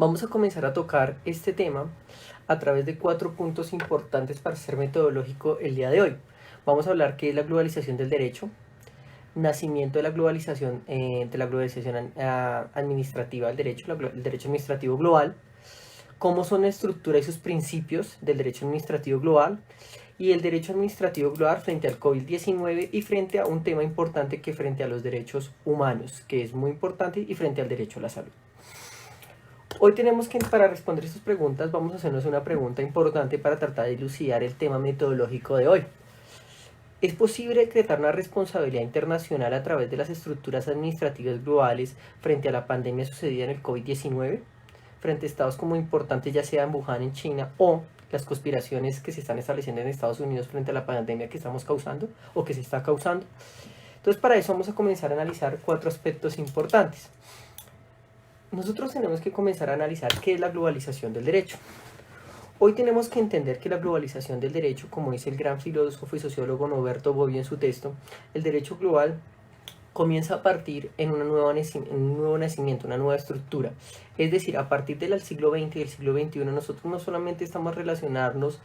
Vamos a comenzar a tocar este tema a través de 4 puntos importantes para ser metodológico el día de hoy. Vamos a hablar qué es la globalización del derecho, nacimiento de la globalización, administrativa del derecho, el derecho administrativo global, cómo son la estructura y sus principios del derecho administrativo global y el derecho administrativo global frente al COVID-19 y frente a un tema importante que frente a los derechos humanos, que es muy importante, y frente al derecho a la salud. Hoy tenemos que, para responder estas preguntas, vamos a hacernos una pregunta importante para tratar de dilucidar el tema metodológico de hoy. ¿Es posible decretar una responsabilidad internacional a través de las estructuras administrativas globales frente a la pandemia sucedida en el COVID-19? Frente a estados como importantes, ya sea en Wuhan, en China, o las conspiraciones que se están estableciendo en Estados Unidos frente a la pandemia que estamos causando o que se está causando. Entonces, para eso vamos a comenzar a analizar 4 aspectos importantes. Nosotros tenemos que comenzar a analizar qué es la globalización del derecho. Hoy tenemos que entender que la globalización del derecho, como dice el gran filósofo y sociólogo Norberto Bobbio en su texto, el derecho global comienza a partir en un nuevo nacimiento, una nueva estructura. Es decir, a partir del siglo XX y del siglo XXI, nosotros no solamente estamos relacionarnos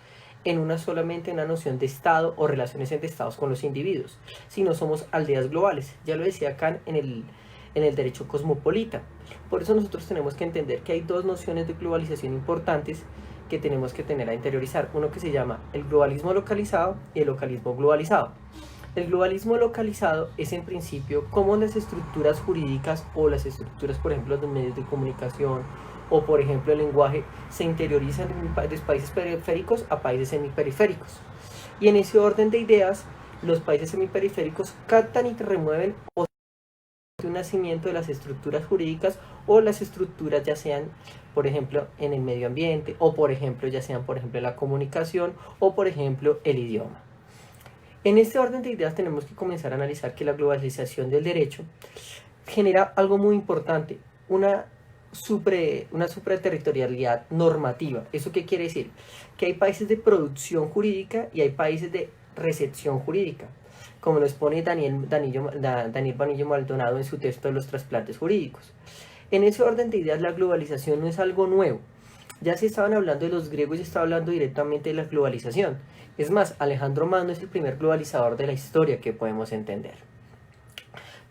solamente en una noción de Estado o relaciones entre Estados con los individuos, sino somos aldeas globales. Ya lo decía Kant en el derecho cosmopolita. Por eso nosotros tenemos que entender que hay 2 nociones de globalización importantes que tenemos que tener a interiorizar. Uno que se llama el globalismo localizado y el localismo globalizado. El globalismo localizado es en principio cómo las estructuras jurídicas o las estructuras, por ejemplo, de medios de comunicación o, por ejemplo, el lenguaje se interiorizan de países periféricos a países semiperiféricos. Y en ese orden de ideas, los países semiperiféricos captan y remueven un nacimiento de las estructuras jurídicas o las estructuras ya sean, por ejemplo, en el medio ambiente o, por ejemplo, ya sean, por ejemplo, la comunicación o, por ejemplo, el idioma. En este orden de ideas tenemos que comenzar a analizar que la globalización del derecho genera algo muy importante, una supraterritorialidad normativa. ¿Eso qué quiere decir? Que hay países de producción jurídica y hay países de recepción jurídica, como lo expone Daniel Vanillo Maldonado en su texto de los trasplantes jurídicos. En ese orden de ideas, la globalización no es algo nuevo. Ya se estaban hablando de los griegos y se está hablando directamente de la globalización. Es más, Alejandro Magno es el primer globalizador de la historia que podemos entender.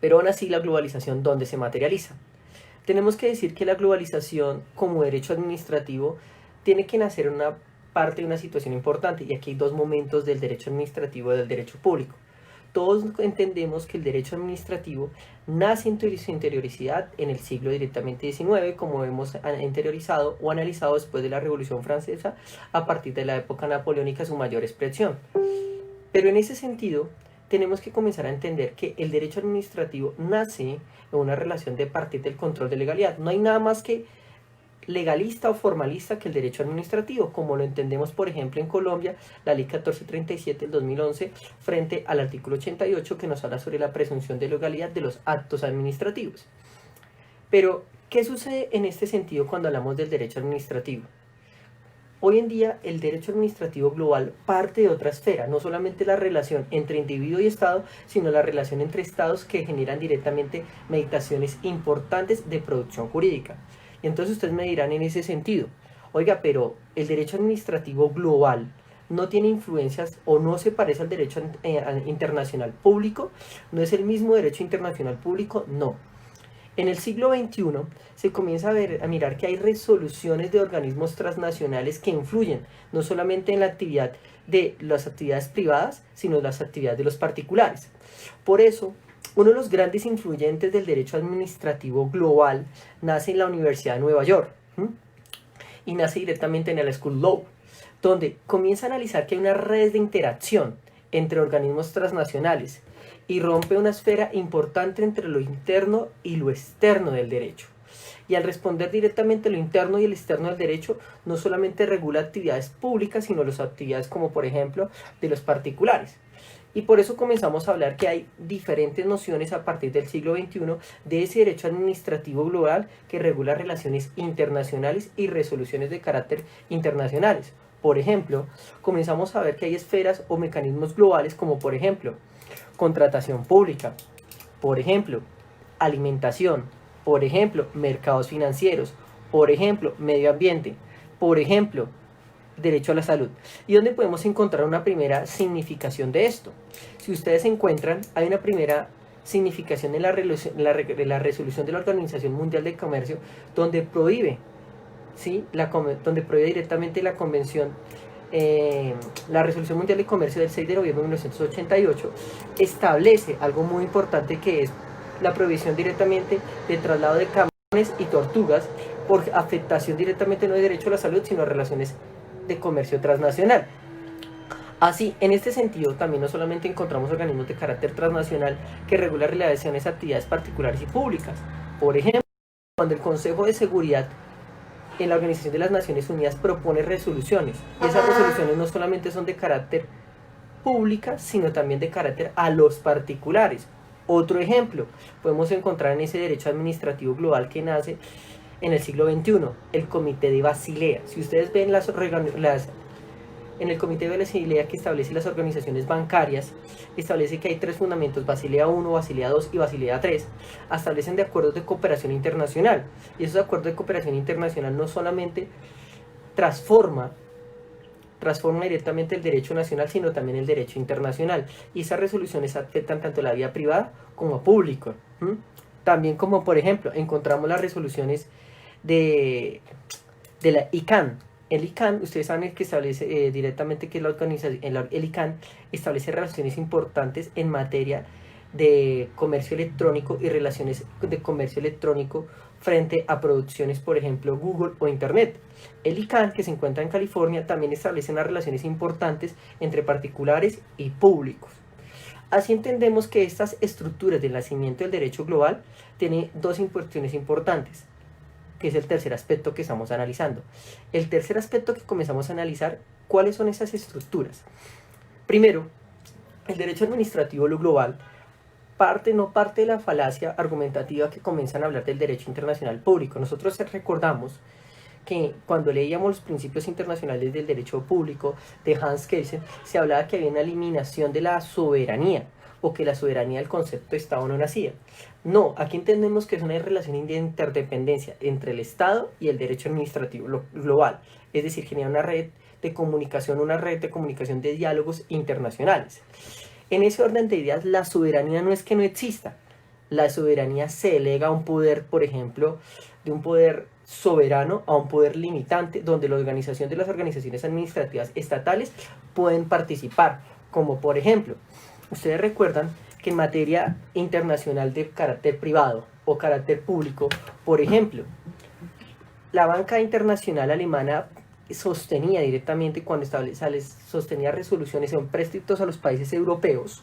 Pero aún así, la globalización, ¿dónde se materializa? Tenemos que decir que la globalización como derecho administrativo tiene que nacer en una parte de una situación importante, y aquí hay 2 momentos del derecho administrativo y del derecho público. Todos entendemos que el derecho administrativo nace en su interioricidad en el siglo directamente XIX, como hemos interiorizado o analizado después de la Revolución Francesa, a partir de la época napoleónica, su mayor expresión. Pero en ese sentido, tenemos que comenzar a entender que el derecho administrativo nace en una relación de partir del control de legalidad. No hay nada más que legalista o formalista que el derecho administrativo, como lo entendemos, por ejemplo, en Colombia, la ley 1437 del 2011, frente al artículo 88 que nos habla sobre la presunción de legalidad de los actos administrativos. Pero, ¿qué sucede en este sentido cuando hablamos del derecho administrativo? Hoy en día, el derecho administrativo global parte de otra esfera, no solamente la relación entre individuo y Estado, sino la relación entre Estados que generan directamente meditaciones importantes de producción jurídica. Y entonces ustedes me dirán en ese sentido, oiga, pero el derecho administrativo global no tiene influencias o no se parece al derecho internacional público, no es el mismo derecho internacional público, no. En el siglo XXI se comienza a mirar que hay resoluciones de organismos transnacionales que influyen no solamente en la actividad de las actividades privadas, sino en las actividades de los particulares. Por eso, uno de los grandes influyentes del derecho administrativo global nace en la Universidad de Nueva York, y nace directamente en el School of Law, donde comienza a analizar que hay una red de interacción entre organismos transnacionales y rompe una esfera importante entre lo interno y lo externo del derecho. Y al responder directamente lo interno y el externo del derecho, no solamente regula actividades públicas, sino las actividades como, por ejemplo, de los particulares. Y por eso comenzamos a hablar que hay diferentes nociones a partir del siglo XXI de ese derecho administrativo global que regula relaciones internacionales y resoluciones de carácter internacionales. Por ejemplo, comenzamos a ver que hay esferas o mecanismos globales como, por ejemplo, contratación pública, por ejemplo, alimentación, por ejemplo, mercados financieros, por ejemplo, medio ambiente, por ejemplo, derecho a la salud. ¿Y dónde podemos encontrar una primera significación de esto? Si ustedes encuentran, hay una primera significación en la resolución de la Organización Mundial de Comercio, donde prohíbe, ¿sí? Donde prohíbe directamente la convención, la Resolución Mundial de Comercio del 6 de noviembre de 1988, establece algo muy importante, que es la prohibición directamente de traslado de camiones y tortugas por afectación directamente no de derecho a la salud, sino a relaciones de comercio transnacional. Así, en este sentido, también no solamente encontramos organismos de carácter transnacional que regulan relaciones, actividades particulares y públicas. Por ejemplo, cuando el Consejo de Seguridad en la Organización de las Naciones Unidas propone resoluciones, y esas resoluciones no solamente son de carácter pública, sino también de carácter a los particulares. Otro ejemplo, podemos encontrar en ese derecho administrativo global que nace en el siglo XXI, el Comité de Basilea. Si ustedes ven en el Comité de Basilea, que establece las organizaciones bancarias, establece que hay 3 fundamentos: Basilea I, Basilea II y Basilea III, establecen de acuerdos de cooperación internacional. Y esos acuerdos de cooperación internacional no solamente transforma directamente el derecho nacional, sino también el derecho internacional. Y esas resoluciones afectan tanto a la vida privada como a público. También, como por ejemplo, encontramos las resoluciones de la ICANN. El ICANN, ustedes saben que establece directamente que la organización, el ICANN establece relaciones importantes en materia de comercio electrónico y relaciones de comercio electrónico frente a producciones, por ejemplo, Google o Internet. El ICANN, que se encuentra en California, también establece unas relaciones importantes entre particulares y públicos. Así entendemos que estas estructuras del nacimiento del derecho global tienen 2 cuestiones importantes, que es el tercer aspecto que estamos analizando. El tercer aspecto que comenzamos a analizar, ¿cuáles son esas estructuras? Primero, el derecho administrativo global no parte de la falacia argumentativa que comienzan a hablar del derecho internacional público. Nosotros recordamos que cuando leíamos los principios internacionales del derecho público de Hans Kelsen, se hablaba que había una eliminación de la soberanía, o que la soberanía del concepto de Estado no nacía. No, aquí entendemos que es una relación de interdependencia entre el Estado y el derecho administrativo global, es decir, genera una red de comunicación de diálogos internacionales. En ese orden de ideas, la soberanía no es que no exista, la soberanía se delega a un poder, por ejemplo, de un poder soberano a un poder limitante, donde la organización de las organizaciones administrativas estatales pueden participar, como por ejemplo, ustedes recuerdan que en materia internacional de carácter privado o carácter público, por ejemplo, la banca internacional alemana sostenía directamente, cuando sostenía resoluciones en préstitos a los países europeos,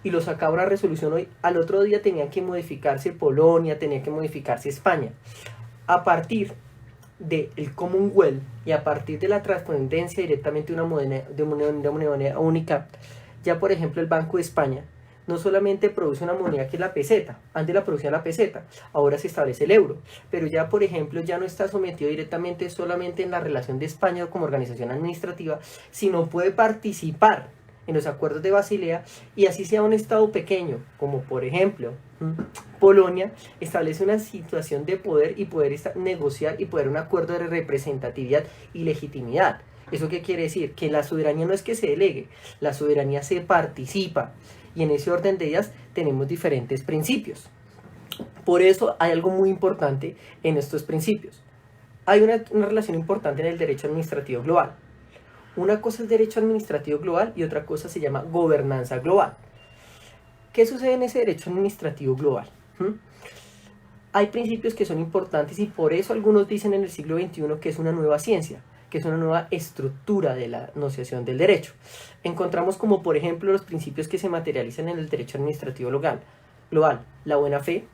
y lo sacaba una resolución hoy, al otro día tenía que modificarse Polonia, tenía que modificarse España. A partir del Commonwealth y a partir de la trascendencia directamente de una moneda única, ya por ejemplo el Banco de España no solamente produce una moneda que es la peseta, antes la producía la peseta, ahora se establece el euro, pero ya por ejemplo ya no está sometido directamente solamente en la relación de España como organización administrativa, sino puede participar en los acuerdos de Basilea, y así sea un estado pequeño, como por ejemplo Polonia, establece una situación de poder y poder negociar y poder un acuerdo de representatividad y legitimidad. ¿Eso qué quiere decir? Que la soberanía no es que se delegue, la soberanía se participa, y en ese orden de ideas tenemos diferentes principios. Por eso hay algo muy importante en estos principios. Hay una relación importante en el derecho administrativo global. Una cosa es derecho administrativo global y otra cosa se llama gobernanza global. ¿Qué sucede en ese derecho administrativo global? Hay principios que son importantes, y por eso algunos dicen en el siglo XXI que es una nueva ciencia, que es una nueva estructura de la enunciación del derecho. Encontramos como por ejemplo los principios que se materializan en el derecho administrativo global: la buena fe,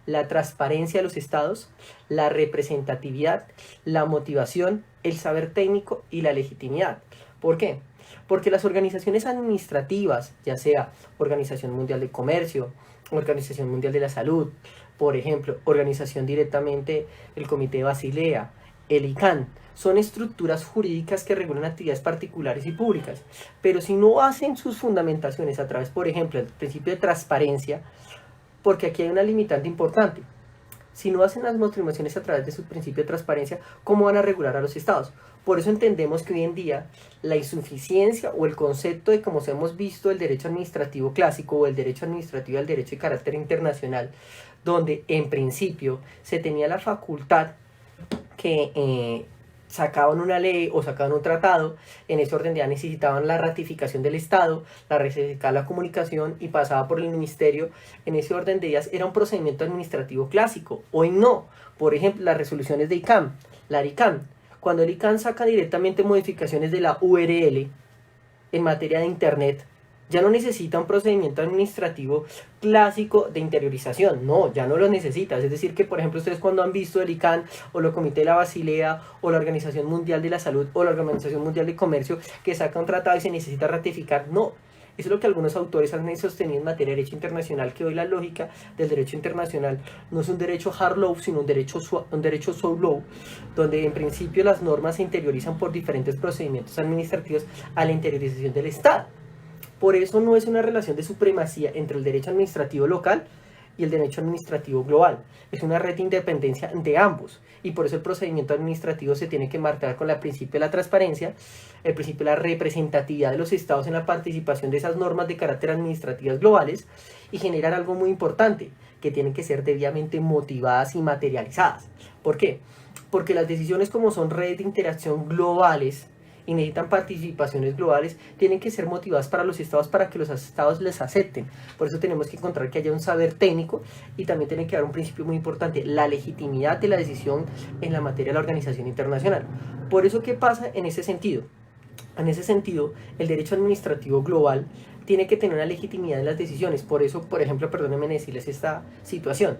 la transparencia de los estados, la representatividad, la motivación, el saber técnico y la legitimidad. ¿Por qué? Porque las organizaciones administrativas, ya sea Organización Mundial de Comercio, Organización Mundial de la Salud, por ejemplo, organización directamente el Comité de Basilea, el ICANN, son estructuras jurídicas que regulan actividades particulares y públicas, pero si no hacen sus fundamentaciones a través, por ejemplo, del principio de transparencia, porque aquí hay una limitante importante. Si no hacen las modificaciones a través de su principio de transparencia, ¿cómo van a regular a los estados? Por eso entendemos que hoy en día la insuficiencia o el concepto de como hemos visto el derecho administrativo clásico o el derecho administrativo al derecho de carácter internacional, donde en principio se tenía la facultad que sacaban una ley o sacaban un tratado, en ese orden ya necesitaban la ratificación del Estado, la ratificar la comunicación y pasaba por el ministerio. En ese orden de días era un procedimiento administrativo clásico. Hoy no. Por ejemplo, las resoluciones de ICANN, la ICANN. Cuando el ICANN saca directamente modificaciones de la URL en materia de Internet, ya no necesita un procedimiento administrativo clásico de interiorización, no, ya no lo necesita. Es decir que, por ejemplo, ustedes cuando han visto el ICANN o el Comité de la Basilea o la Organización Mundial de la Salud o la Organización Mundial de Comercio que saca un tratado y se necesita ratificar, no. Eso es lo que algunos autores han sostenido en materia de derecho internacional, que hoy la lógica del derecho internacional no es un derecho hard law, sino un derecho soft law, donde en principio las normas se interiorizan por diferentes procedimientos administrativos a la interiorización del Estado. Por eso no es una relación de supremacía entre el derecho administrativo local y el derecho administrativo global. Es una red de independencia de ambos. Y por eso el procedimiento administrativo se tiene que marcar con el principio de la transparencia, el principio de la representatividad de los estados en la participación de esas normas de carácter administrativas globales y generar algo muy importante, que tienen que ser debidamente motivadas y materializadas. ¿Por qué? Porque las decisiones como son redes de interacción globales y necesitan participaciones globales, tienen que ser motivadas para los estados para que los estados les acepten. Por eso tenemos que encontrar que haya un saber técnico y también tiene que haber un principio muy importante, la legitimidad de la decisión en la materia de la organización internacional. Por eso, ¿qué pasa en ese sentido? En ese sentido, el derecho administrativo global tiene que tener una legitimidad en las decisiones. Por eso, por ejemplo, perdónenme decirles esta situación.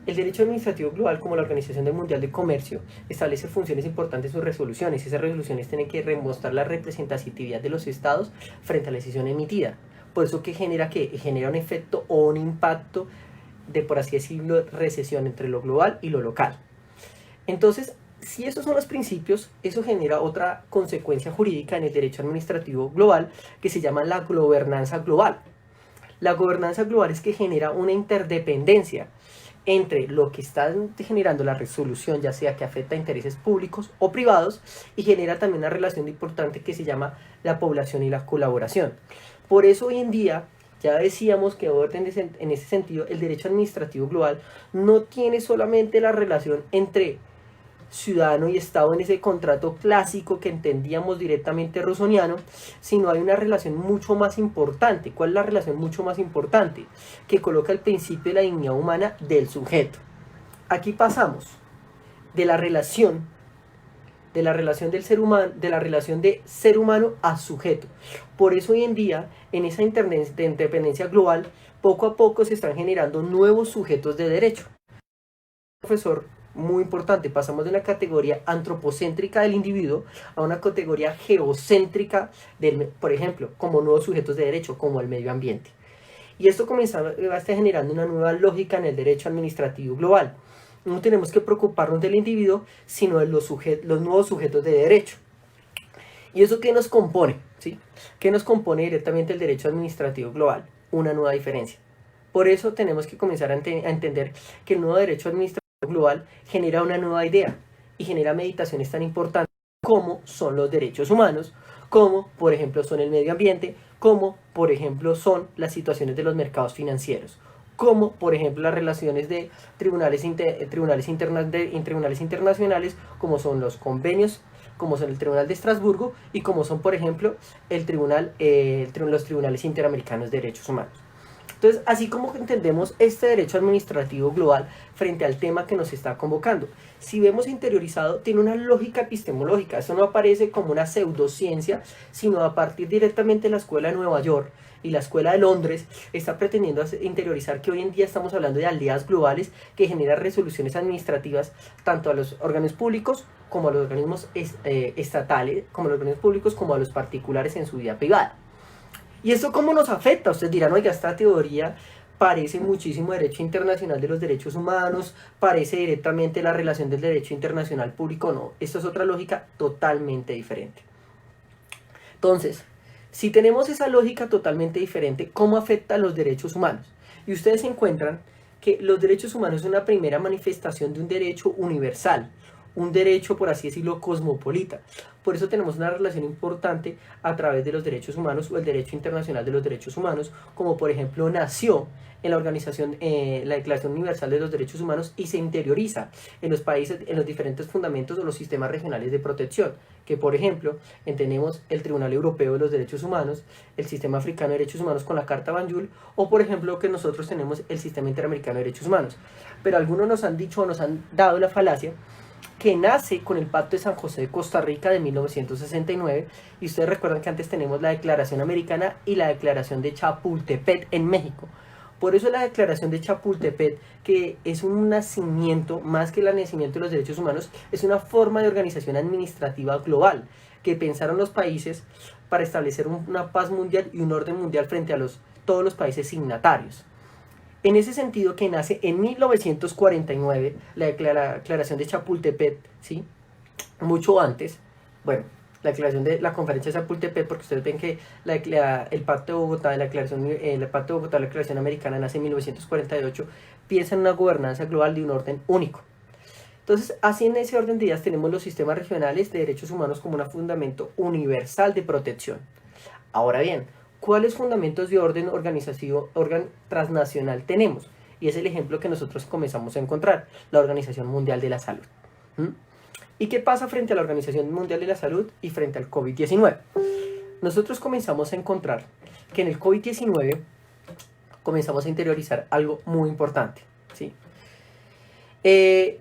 El derecho administrativo global, como la Organización Mundial de Comercio, establece funciones importantes en sus resoluciones. Esas resoluciones tienen que demostrar la representatividad de los estados frente a la decisión emitida. Por eso, ¿qué genera? ¿Qué? Genera un efecto o un impacto de, por así decirlo, recesión entre lo global y lo local. Entonces, si esos son los principios, eso genera otra consecuencia jurídica en el derecho administrativo global que se llama la gobernanza global. La gobernanza global es que genera una interdependencia entre lo que está generando la resolución, ya sea que afecta a intereses públicos o privados, y genera también una relación importante que se llama la población y la colaboración. Por eso hoy en día, ya decíamos que en ese sentido, el derecho administrativo global no tiene solamente la relación entre ciudadano y Estado en ese contrato clásico que entendíamos directamente rusoniano, sino hay una relación mucho más importante. ¿Cuál es la relación mucho más importante? Que coloca el principio de la dignidad humana del sujeto. Aquí pasamos de la relación del ser humano, de la relación de ser humano a sujeto. Por eso hoy en día, en esa interdependencia global, poco a poco se están generando nuevos sujetos de derecho. Profesor, muy importante, pasamos de una categoría antropocéntrica del individuo a una categoría geocéntrica del, por ejemplo, como nuevos sujetos de derecho, como el medio ambiente. Y esto va a estar generando una nueva lógica en el derecho administrativo global. No tenemos que preocuparnos del individuo, sino de los nuevos sujetos de derecho. ¿Y eso qué nos compone? ¿Sí? ¿Qué nos compone directamente el derecho administrativo global? Una nueva diferencia. Por eso tenemos que comenzar a entender que el nuevo derecho administrativo global genera una nueva idea y genera meditaciones tan importantes como son los derechos humanos, como por ejemplo son el medio ambiente, como por ejemplo son las situaciones de los mercados financieros, como por ejemplo las relaciones de tribunales internacionales, como son los convenios, como son el Tribunal de Estrasburgo y como son por ejemplo los tribunales interamericanos de derechos humanos. Entonces, así como entendemos este derecho administrativo global frente al tema que nos está convocando, si vemos interiorizado, tiene una lógica epistemológica. Eso no aparece como una pseudociencia, sino a partir directamente de la Escuela de Nueva York y la Escuela de Londres, está pretendiendo interiorizar que hoy en día estamos hablando de aldeas globales que generan resoluciones administrativas tanto a los órganos públicos como a los organismos estatales, como a los organismos públicos como a los particulares en su vida privada. ¿Y esto cómo nos afecta? Ustedes dirán, oiga, esta teoría parece muchísimo derecho internacional de los derechos humanos, parece directamente la relación del derecho internacional público. No, esto es otra lógica totalmente diferente. Entonces, si tenemos esa lógica totalmente diferente, ¿cómo afecta a los derechos humanos? Y ustedes encuentran que los derechos humanos son una primera manifestación de un derecho universal, un derecho, por así decirlo, cosmopolita. Por eso tenemos una relación importante a través de los derechos humanos o el derecho internacional de los derechos humanos, como por ejemplo nació en la organización, la Declaración Universal de los Derechos Humanos, y se interioriza en los países, en los diferentes fundamentos o los sistemas regionales de protección, que por ejemplo tenemos el Tribunal Europeo de los Derechos Humanos, el Sistema Africano de Derechos Humanos con la Carta Banjul, o por ejemplo que nosotros tenemos el Sistema Interamericano de Derechos Humanos. Pero algunos nos han dicho o nos han dado la falacia que nace con el Pacto de San José de Costa Rica de 1969, y ustedes recuerdan que antes tenemos la Declaración Americana y la Declaración de Chapultepec en México. Por eso la Declaración de Chapultepec, que es un nacimiento, más que el nacimiento de los derechos humanos, es una forma de organización administrativa global que pensaron los países para establecer una paz mundial y un orden mundial frente a todos los países signatarios. En ese sentido, que nace en 1949, la Declaración de Chapultepec, ¿sí? Mucho antes, bueno, la declaración de la conferencia de Chapultepec, porque ustedes ven que el Pacto de Bogotá, la Declaración Americana nace en 1948, piensa en una gobernanza global de un orden único. Entonces, así en ese orden de ideas tenemos los sistemas regionales de derechos humanos como un fundamento universal de protección. Ahora bien, ¿cuáles fundamentos de orden transnacional tenemos? Y es el ejemplo que nosotros comenzamos a encontrar, la Organización Mundial de la Salud. ¿Y qué pasa frente a la Organización Mundial de la Salud y frente al COVID-19? Nosotros comenzamos a encontrar que en el COVID-19 comenzamos a interiorizar algo muy importante, ¿sí?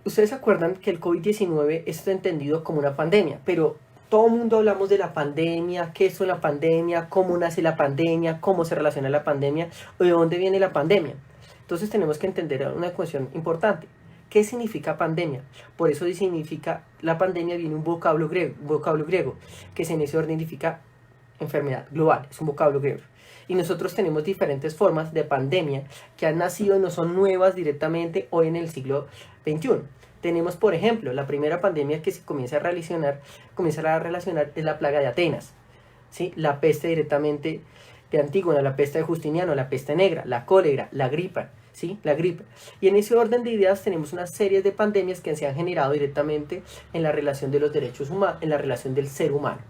Ustedes se acuerdan que el COVID-19 es entendido como una pandemia, pero todo el mundo hablamos de la pandemia, qué es la pandemia, cómo nace la pandemia, cómo se relaciona la pandemia o de dónde viene la pandemia. Entonces tenemos que entender una cuestión importante. ¿Qué significa pandemia? Por eso significa, la pandemia viene un vocablo griego, que en ese orden significa enfermedad global, es un vocablo griego. Y nosotros tenemos diferentes formas de pandemia que han nacido y no son nuevas directamente hoy en el siglo XXI. Tenemos, por ejemplo, la primera pandemia que se comienza a relacionar es la plaga de Atenas, ¿sí? La peste directamente de Antígona, la peste de Justiniano, la peste negra, la cólera, la gripa, ¿sí? La gripe. Y en ese orden de ideas tenemos una serie de pandemias que se han generado directamente en la relación de los derechos humanos, en la relación del ser humano,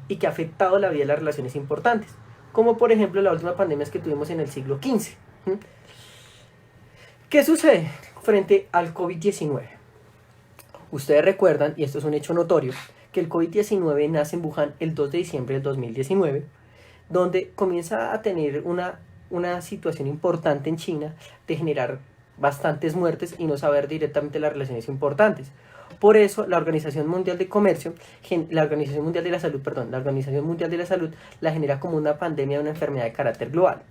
y que ha afectado la vida de las relaciones importantes, como por ejemplo la última pandemia que tuvimos en el siglo XV. ¿Qué sucede frente al COVID-19? Ustedes recuerdan, y esto es un hecho notorio, que el COVID-19 nace en Wuhan el 2 de diciembre del 2019, donde comienza a tener una situación importante en China de generar bastantes muertes y no saber directamente las relaciones importantes. Por eso la Organización Mundial de Comercio, la Organización Mundial de la Salud, la Organización Mundial de la Salud la genera como una pandemia de una enfermedad de carácter global.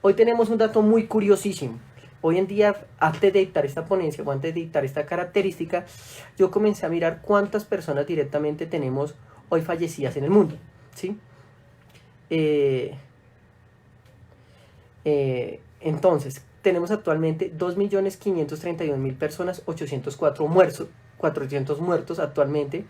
Hoy tenemos un dato muy curiosísimo. Hoy en día, antes de dictar esta ponencia o antes de dictar esta característica, yo comencé a mirar cuántas personas directamente tenemos hoy fallecidas en el mundo, ¿sí? Entonces, tenemos actualmente 2.531.000 personas, 400 muertos actualmente,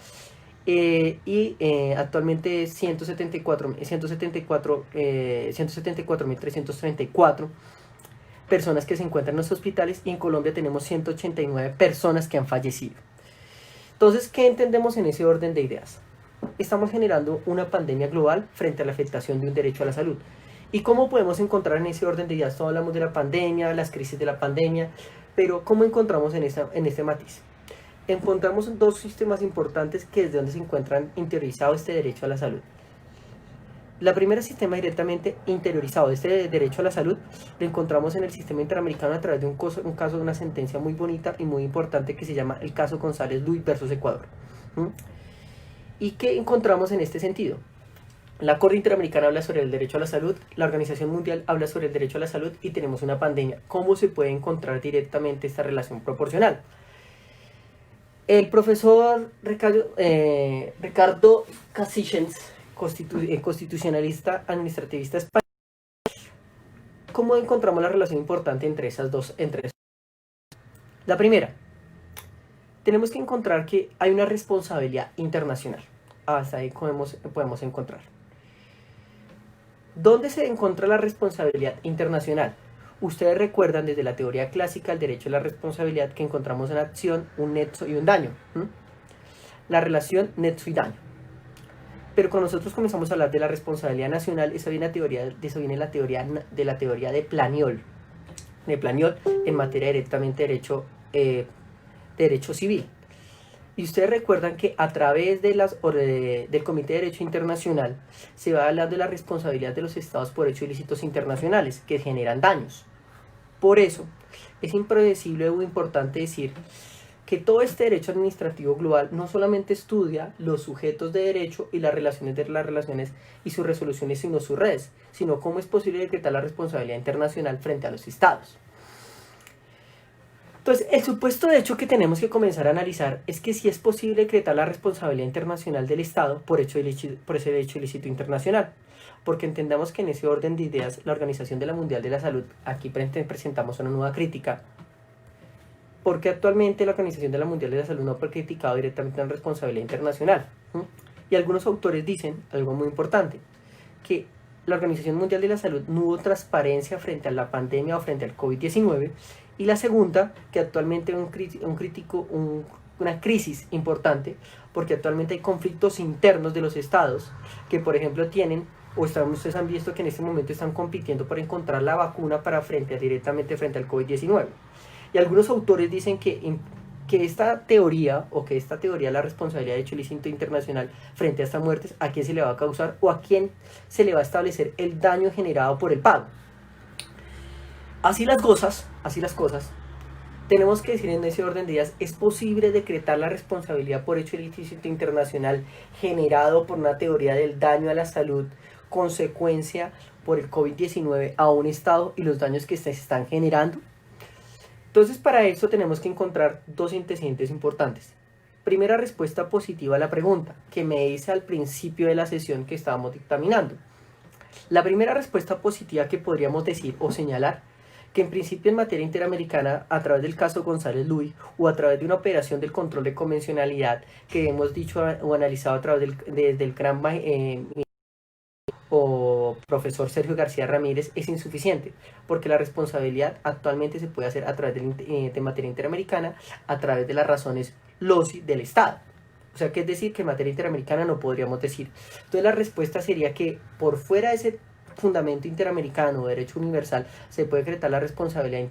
actualmente 174.334 personas que se encuentran en los hospitales, y en Colombia tenemos 189 personas que han fallecido. Entonces, ¿qué entendemos en ese orden de ideas? Estamos generando una pandemia global frente a la afectación de un derecho a la salud. ¿Y cómo podemos encontrar en ese orden de ideas? Todos hablamos de la pandemia, las crisis de la pandemia, pero ¿cómo encontramos en este matiz? Encontramos dos sistemas importantes que es de donde se encuentran interiorizado este derecho a la salud. La primera sistema directamente interiorizado de este derecho a la salud lo encontramos en el sistema interamericano a través de un caso de una sentencia muy bonita y muy importante que se llama el caso González Luis versus Ecuador. ¿Y qué encontramos en este sentido? La Corte Interamericana habla sobre el derecho a la salud, la Organización Mundial habla sobre el derecho a la salud y tenemos una pandemia. ¿Cómo se puede encontrar directamente esta relación proporcional? El profesor Ricardo Casillas, constitucionalista administrativista español, ¿cómo encontramos la relación importante entre esas dos? La primera, tenemos que encontrar que hay una responsabilidad internacional. Hasta ahí podemos encontrar. ¿Dónde se encuentra la responsabilidad internacional? Ustedes recuerdan desde la teoría clásica del derecho a la responsabilidad que encontramos una acción, un nexo y un daño. La relación nexo y daño. Pero cuando nosotros comenzamos a hablar de la responsabilidad nacional, esa viene la teoría de Planiol. De Planiol en materia directamente de derecho civil. Y ustedes recuerdan que a través de del Comité de Derecho Internacional se va a hablar de la responsabilidad de los estados por hechos ilícitos internacionales que generan daños. Por eso es impredecible o importante decir que todo este derecho administrativo global no solamente estudia los sujetos de derecho y las relaciones de las relaciones y sus resoluciones, sino sus redes, sino cómo es posible decretar la responsabilidad internacional frente a los estados. Entonces, el supuesto de hecho que tenemos que comenzar a analizar es que si es posible decretar la responsabilidad internacional del Estado por ese hecho ilícito internacional. Porque entendamos que en ese orden de ideas, la Organización Mundial de la Salud, aquí presentamos una nueva crítica, porque actualmente la Organización Mundial de la Salud no ha criticado directamente la responsabilidad internacional. Y algunos autores dicen algo muy importante, que la Organización Mundial de la Salud no hubo transparencia frente a la pandemia o frente al COVID-19, y la segunda, que actualmente hay una crisis importante, porque actualmente hay conflictos internos de los estados, que por ejemplo tienen, ustedes han visto que en este momento están compitiendo para encontrar la vacuna directamente frente al COVID-19. Y algunos autores dicen que esta teoría, de la responsabilidad de hecho ilícito internacional frente a estas muertes, ¿a quién se le va a causar o a quién se le va a establecer el daño generado por el pago? Así las cosas, tenemos que decir en ese orden de ideas, ¿es posible decretar la responsabilidad por hecho ilícito internacional generado por una teoría del daño a la salud, consecuencia por el COVID-19 a un Estado y los daños que se están generando? Entonces, para eso tenemos que encontrar dos antecedentes importantes. Primera respuesta positiva a la pregunta, que me hice al principio de la sesión que estábamos dictaminando. La primera respuesta positiva que podríamos decir o señalar, que en principio en materia interamericana, a través del caso González Luis o a través de una operación del control de convencionalidad que hemos dicho o analizado a través del gran o profesor Sergio García Ramírez, es insuficiente, porque la responsabilidad actualmente se puede hacer a través de materia interamericana, a través de las razones LOCI del Estado. O sea, que es decir, que en materia interamericana no podríamos decir. Entonces la respuesta sería que por fuera de ese fundamento interamericano o derecho universal se puede decretar la responsabilidad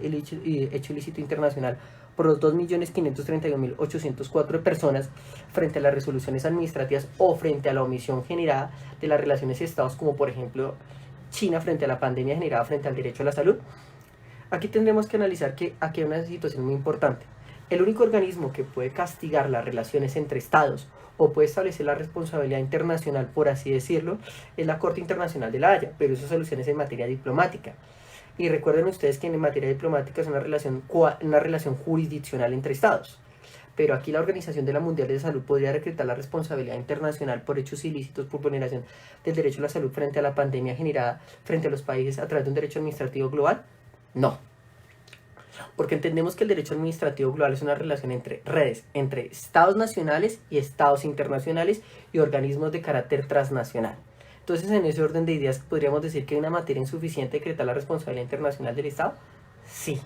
hecho ilícito internacional por los 2.531.804 personas frente a las resoluciones administrativas o frente a la omisión generada de las relaciones de estados, como por ejemplo China frente a la pandemia generada frente al derecho a la salud. Aquí tendremos que analizar que aquí hay una situación muy importante. El único organismo que puede castigar las relaciones entre estados o puede establecer la responsabilidad internacional, por así decirlo, es la Corte Internacional de la Haya, pero eso soluciones en materia diplomática. Y recuerden ustedes que en materia diplomática es una relación jurisdiccional entre estados. Pero aquí la Organización Mundial de la Salud podría decretar la responsabilidad internacional por hechos ilícitos por vulneración del derecho a la salud frente a la pandemia generada frente a los países a través de un derecho administrativo global. No. Porque entendemos que el derecho administrativo global es una relación entre redes, entre estados nacionales y estados internacionales y organismos de carácter transnacional. Entonces, en ese orden de ideas, ¿podríamos decir que hay una materia insuficiente decretar la responsabilidad internacional del Estado? Sí.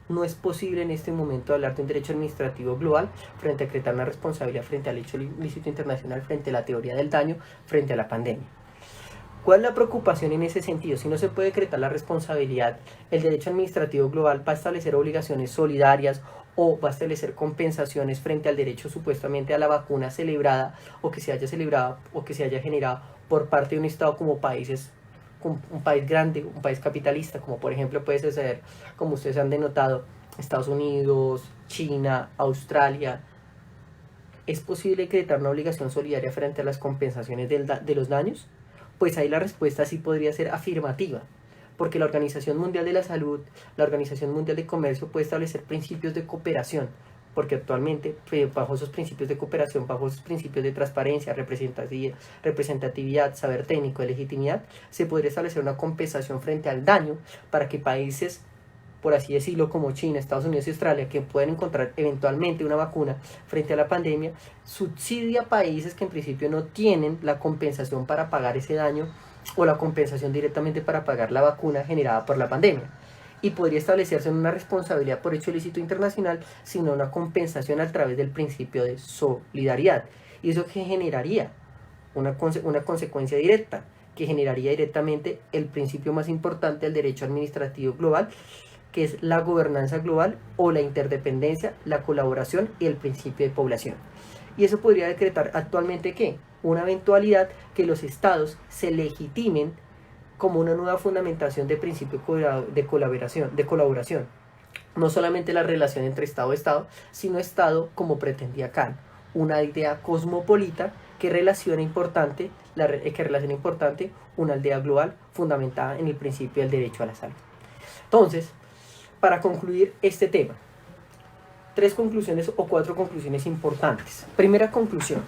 No es posible en este momento hablar de un derecho administrativo global frente a decretar una responsabilidad frente al hecho ilícito internacional, frente a la teoría del daño, frente a la pandemia. ¿Cuál es la preocupación en ese sentido? Si no se puede decretar la responsabilidad, el derecho administrativo global va a establecer obligaciones solidarias o va a establecer compensaciones frente al derecho supuestamente a la vacuna celebrada o que se haya celebrado o que se haya generado por parte de un Estado como un país grande, un país capitalista, como por ejemplo puede ser, como ustedes han denotado, Estados Unidos, China, Australia. ¿Es posible decretar una obligación solidaria frente a las compensaciones de los daños? Pues ahí la respuesta sí podría ser afirmativa, porque la Organización Mundial de la Salud, la Organización Mundial de Comercio puede establecer principios de cooperación, porque actualmente bajo esos principios de cooperación, bajo esos principios de transparencia, representatividad, saber técnico, de legitimidad, se podría establecer una compensación frente al daño para que países, por así decirlo, como China, Estados Unidos y Australia, que pueden encontrar eventualmente una vacuna frente a la pandemia, subsidia a países que en principio no tienen la compensación para pagar ese daño o la compensación directamente para pagar la vacuna generada por la pandemia. Y podría establecerse en una responsabilidad por hecho ilícito internacional, sino una compensación a través del principio de solidaridad. ¿Y eso qué generaría? Una consecuencia directa, que generaría directamente el principio más importante del derecho administrativo global, que es la gobernanza global o la interdependencia, la colaboración y el principio de población. Y eso podría decretar actualmente ¿qué? Una eventualidad que los estados se legitimen como una nueva fundamentación de principio de colaboración. No solamente la relación entre Estado y Estado, sino Estado como pretendía Kant, una idea cosmopolita que relaciona importante una aldea global fundamentada en el principio del derecho a la salud. Entonces, para concluir este tema, 3 conclusiones o 4 conclusiones importantes. Primera conclusión: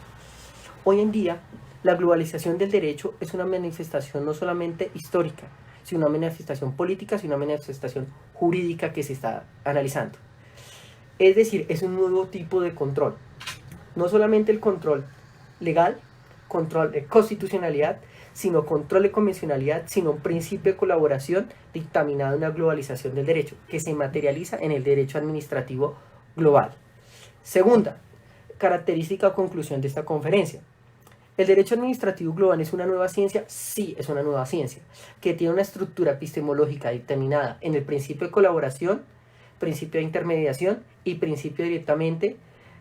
hoy en día la globalización del derecho es una manifestación no solamente histórica, sino una manifestación política, sino una manifestación jurídica que se está analizando. Es decir, es un nuevo tipo de control. No solamente el control legal, control de constitucionalidad, sino control de convencionalidad, sino un principio de colaboración dictaminado en una globalización del derecho, que se materializa en el derecho administrativo global. Segunda característica o conclusión de esta conferencia: ¿el derecho administrativo global es una nueva ciencia? Sí, es una nueva ciencia, que tiene una estructura epistemológica dictaminada en el principio de colaboración, principio de intermediación y principio directamente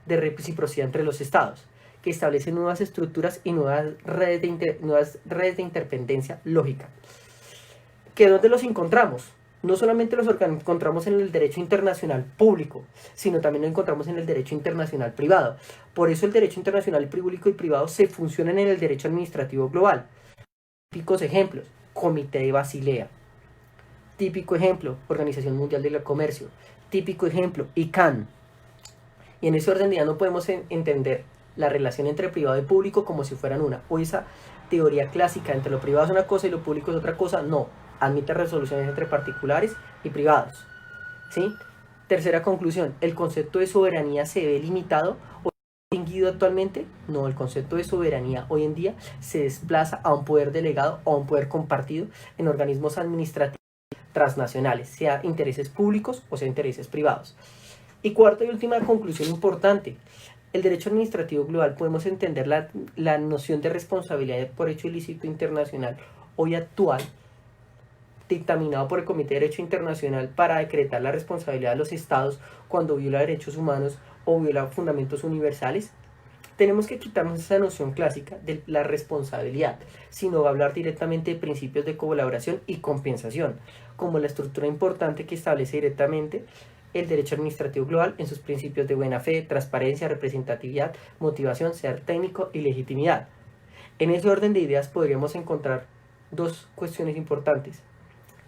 de reciprocidad entre los estados, que establecen nuevas estructuras y nuevas redes de interdependencia lógica. ¿Que dónde los encontramos? No solamente los encontramos en el derecho internacional público, sino también los encontramos en el derecho internacional privado. Por eso el derecho internacional público y privado se funcionan en el derecho administrativo global. Típicos ejemplos: Comité de Basilea. Típico ejemplo: Organización Mundial del Comercio. Típico ejemplo: ICANN. Y en ese orden de idea no podemos entender la relación entre privado y público como si fueran una. O esa teoría clásica entre lo privado es una cosa y lo público es otra cosa. No, admite resoluciones entre particulares y privados. ¿Sí? Tercera conclusión: ¿el concepto de soberanía se ve limitado o distinguido actualmente? No, el concepto de soberanía hoy en día se desplaza a un poder delegado o a un poder compartido en organismos administrativos transnacionales, sea intereses públicos o sea intereses privados. Y cuarta y última conclusión importante: el derecho administrativo global podemos entender la noción de responsabilidad por hecho ilícito internacional hoy actual, dictaminado por el Comité de Derecho Internacional para decretar la responsabilidad de los estados cuando viola derechos humanos o viola fundamentos universales. Tenemos que quitarnos esa noción clásica de la responsabilidad, sino hablar directamente de principios de colaboración y compensación, como la estructura importante que establece directamente el derecho administrativo global en sus principios de buena fe, transparencia, representatividad, motivación, ser técnico y legitimidad. En ese orden de ideas podríamos encontrar 2 cuestiones importantes: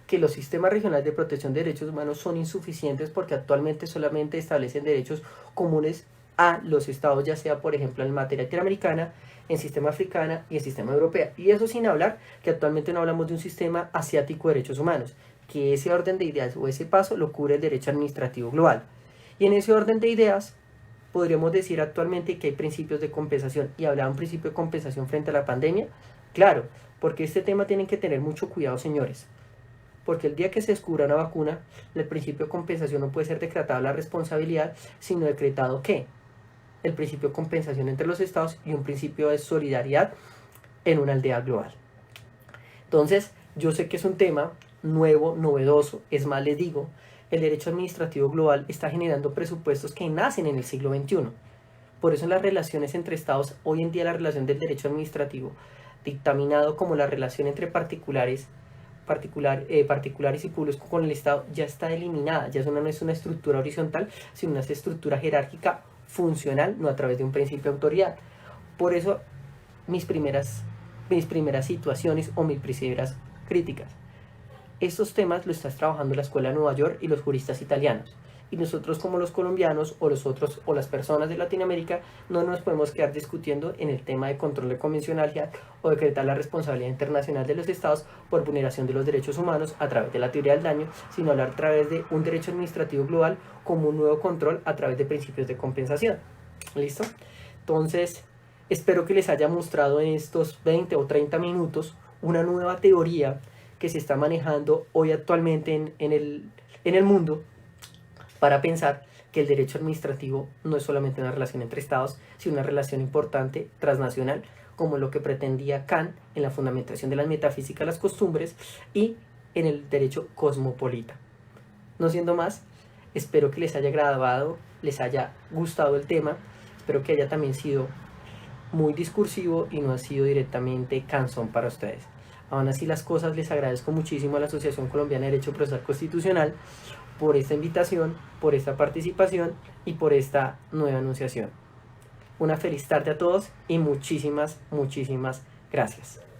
que los sistemas regionales de protección de derechos humanos son insuficientes porque actualmente solamente establecen derechos comunes a los estados, ya sea por ejemplo en materia interamericana, en sistema africana y en sistema europeo. Y eso sin hablar que actualmente no hablamos de un sistema asiático de derechos humanos, que ese orden de ideas o ese paso lo cubre el derecho administrativo global. Y en ese orden de ideas podríamos decir actualmente que hay principios de compensación. Y hablaba un principio de compensación frente a la pandemia. Claro, porque este tema tienen que tener mucho cuidado, señores, porque el día que se descubra una vacuna, el principio de compensación no puede ser decretado la responsabilidad, sino decretado ¿qué? El principio de compensación entre los estados y un principio de solidaridad en una aldea global. Entonces, yo sé que es un tema nuevo, novedoso. Es más, les digo, el derecho administrativo global está generando presupuestos que nacen en el siglo XXI. Por eso en las relaciones entre estados, hoy en día la relación del derecho administrativo, dictaminado como la relación entre particulares y públicos con el Estado, ya está eliminada. Ya no es una estructura horizontal, sino una estructura jerárquica funcional, no a través de un principio de autoridad. Por eso mis primeras situaciones o mis primeras críticas: estos temas los estás trabajando la Escuela de Nueva York y los juristas italianos, y nosotros como los colombianos o los otros o las personas de Latinoamérica no nos podemos quedar discutiendo en el tema de control de convencionalidad o decretar la responsabilidad internacional de los estados por vulneración de los derechos humanos a través de la teoría del daño, sino hablar a través de un derecho administrativo global como un nuevo control a través de principios de compensación. ¿Listo? Entonces, espero que les haya mostrado en estos 20 o 30 minutos una nueva teoría que se está manejando hoy actualmente en el mundo para pensar que el derecho administrativo no es solamente una relación entre estados, sino una relación importante transnacional, como lo que pretendía Kant en la fundamentación de la metafísica de las costumbres y en el derecho cosmopolita. No siendo más, espero que les haya agradado, les haya gustado el tema, espero que haya también sido muy discursivo y no ha sido directamente cansón para ustedes. Aún así las cosas, les agradezco muchísimo a la Asociación Colombiana de Derecho Procesal Constitucional por esta invitación, por esta participación y por esta nueva anunciación. Una feliz tarde a todos y muchísimas gracias.